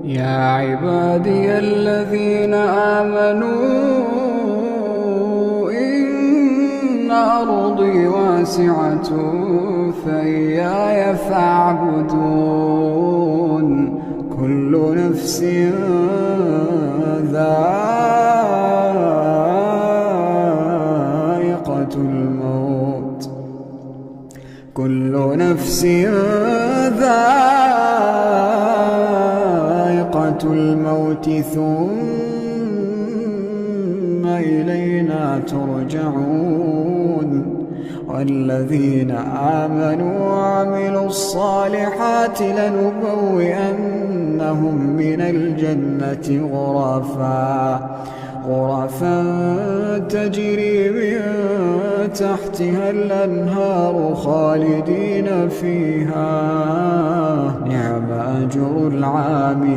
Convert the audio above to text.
يا عبادي الذين آمنوا إن أرضي واسعة فإياي فاعبدون كل نفس ذائقة الموت كل نفس ذائقة الموت ثم إلينا ترجعون والذين آمنوا وعملوا الصالحات لنبوئنهم من الجنة غرفا تجري من تحتها الأنهار خالدين فيها نعم أجر العاملين.